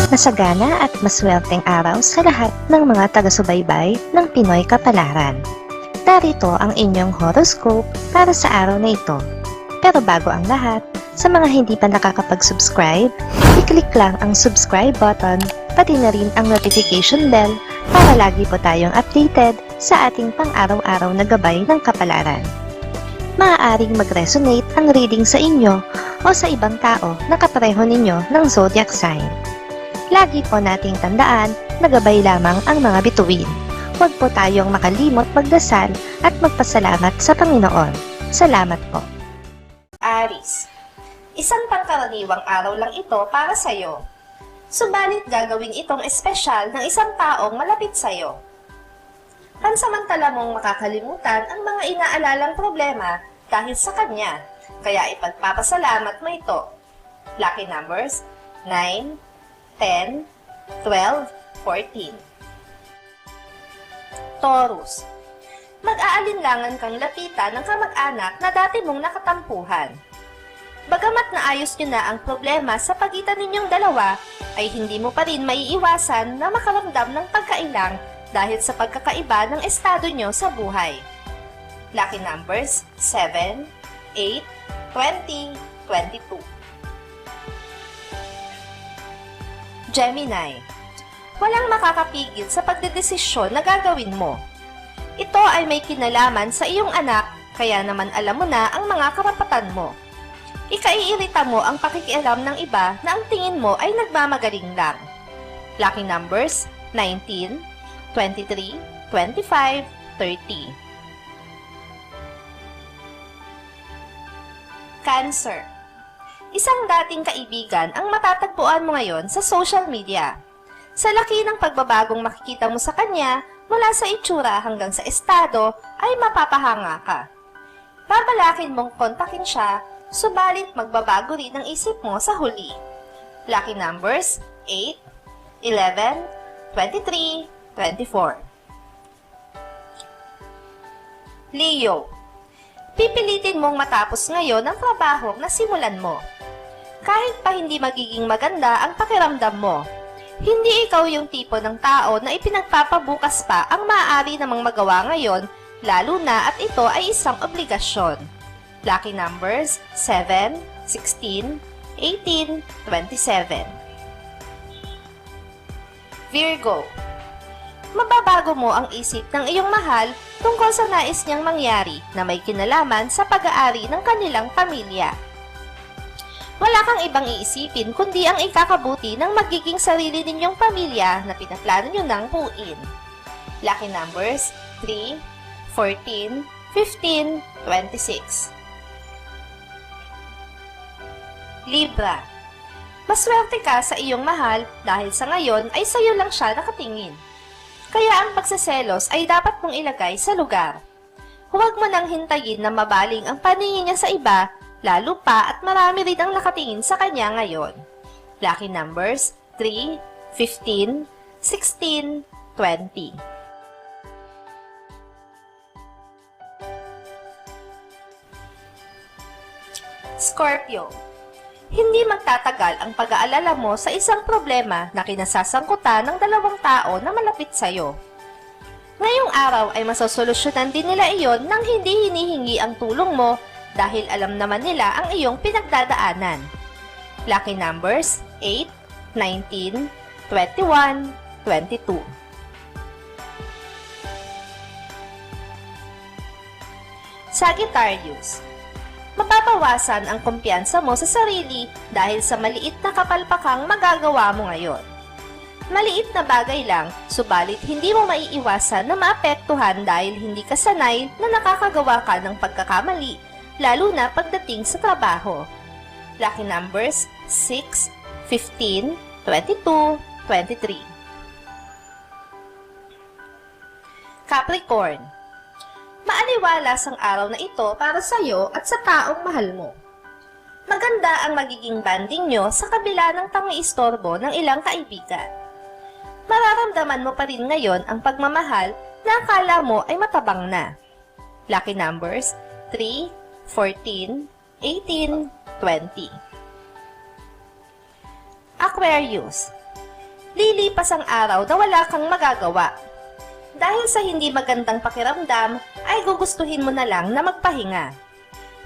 Masagana at maswerteng araw sa lahat ng mga taga-subaybay ng Pinoy Kapalaran. Narito ang inyong horoscope para sa araw na ito. Pero bago ang lahat, sa mga hindi pa nakakapag-subscribe, i-click lang ang subscribe button, pati na rin ang notification bell para lagi po tayong updated sa ating pang-araw-araw na gabay ng kapalaran. Maaaring mag-resonate ang reading sa inyo o sa ibang tao na kapareho ninyo ng zodiac sign. Lagi po nating tandaan na gabay lamang ang mga bituin. Huwag po tayong makalimot magdasal at magpasalamat sa Panginoon. Salamat po. Aries, isang pangkaraniwang araw lang ito para sa iyo. Subalit gagawin itong espesyal ng isang taong malapit sa iyo. Pansamantala mong makakalimutan ang mga inaalalang problema dahil sa kanya, kaya ipagpapasalamat mo ito. Lucky numbers 9, 10, 12, 14. Taurus, mag-aalinlangan kang lapitan ng kamag-anak na dati mong nakatampuhan. Bagamat naayos nyo na ang problema sa pagitan ninyong dalawa, ay hindi mo pa rin maiiwasan na makaramdam ng pagkailang dahil sa pagkakaiba ng estado nyo sa buhay. Lucky numbers 7, 8, 20, 22. Gemini, walang makakapigil sa pagdedesisyon na gagawin mo. Ito ay may kinalaman sa iyong anak, kaya naman alam mo na ang mga karapatan mo. Ikaiirita mo ang pakikialam ng iba na ang tingin mo ay nagmamagaling lang. Lucky numbers 19, 23, 25, 30. Cancer, isang dating kaibigan ang matatagpuan mo ngayon sa social media. Sa laki ng pagbabagong makikita mo sa kanya, mula sa itsura hanggang sa estado, ay mapapahanga ka. Babalakin mong kontakin siya, subalit magbabago rin ang isip mo sa huli. Lucky numbers 8, 11, 23, 24. Leo, pipilitin mong matapos ngayon ang trabaho na simulan mo. Kahit pa hindi magiging maganda ang pakiramdam mo, hindi ikaw yung tipo ng tao na ipinagpapabukas pa ang maaari namang magawa ngayon, lalo na at ito ay isang obligasyon. Lucky numbers 7, 16, 18, 27. Virgo, mababago mo ang isip ng iyong mahal tungkol sa nais niyang mangyari na may kinalaman sa pag-aari ng kanilang pamilya. Wala kang ibang iisipin kundi ang ikakabuti ng magiging sarili ninyong pamilya na pinaplano nyo nang buuin. Lucky numbers 3, 14, 15, 26. Libra, maswerte ka sa iyong mahal dahil sa ngayon ay sayo lang siya nakatingin. Kaya ang pagseselos ay dapat mong ilagay sa lugar. Huwag mo nang hintayin na mabaling ang paningin niya sa iba, lalo pa at marami rin ang nakatingin sa kanya ngayon. Lucky numbers 3, 15, 16, 20. Scorpio, hindi magtatagal ang pag-aalala mo sa isang problema na kinasasangkutan ng dalawang tao na malapit sa'yo. Ngayong araw ay masosolusyonan din nila iyon nang hindi hinihingi ang tulong mo dahil alam naman nila ang iyong pinagdadaanan. Lucky numbers 8, 19, 21, 22. Sagittarius, mababawasan ang kumpiyansa mo sa sarili dahil sa maliit na kapalpakang magagawa mo ngayon. Maliit na bagay lang, subalit hindi mo maiiwasan na maapektuhan dahil hindi ka sanay na nakakagawa ka ng pagkakamali, lalo na pagdating sa trabaho. Lucky numbers 6, 15, 22, 23. Capricorn, maaliwalas ang araw na ito para sa iyo at sa taong mahal mo. Maganda ang magiging banding nyo sa kabila ng pangiistorbo ng ilang kaibigan. Mararamdaman mo pa rin ngayon ang pagmamahal na akala mo ay matabang na. Lucky numbers 3, 14, 18, 20. Aquarius, lilipas ang araw na wala kang magagawa. Dahil sa hindi magandang pakiramdam, ay gugustuhin mo na lang na magpahinga.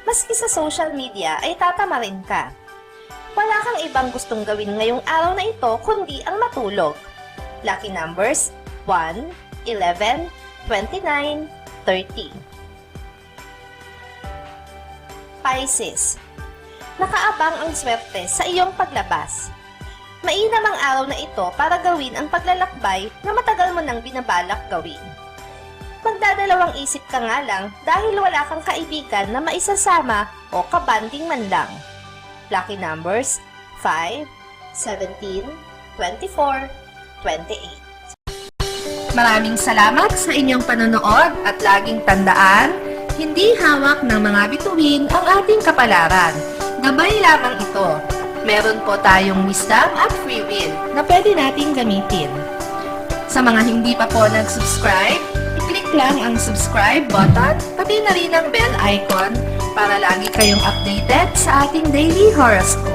Maski sa social media ay tatama rin ka. Wala kang ibang gustong gawin ngayong araw na ito kundi ang matulog. Lucky numbers 1, 11, 29, 30. Pisces. Nakaabang ang swerte sa iyong paglabas. Mainam ang araw na ito para gawin ang paglalakbay na matagal mo nang binabalak gawin. Magdadalawang isip ka nga lang dahil wala kang kaibigan na maisasama o kabanding man lang. Lucky numbers 5, 17, 24, 28. Maraming salamat sa inyong panonood at laging tandaan, hindi hawak ng mga bituin ang ating kapalaran. Gabay lamang ito. Meron po tayong wisdom at free will na pwede nating gamitin. Sa mga hindi pa po nag-subscribe, i-click lang ang subscribe button, pati na rin ang bell icon para lagi kayong updated sa ating daily horoscope.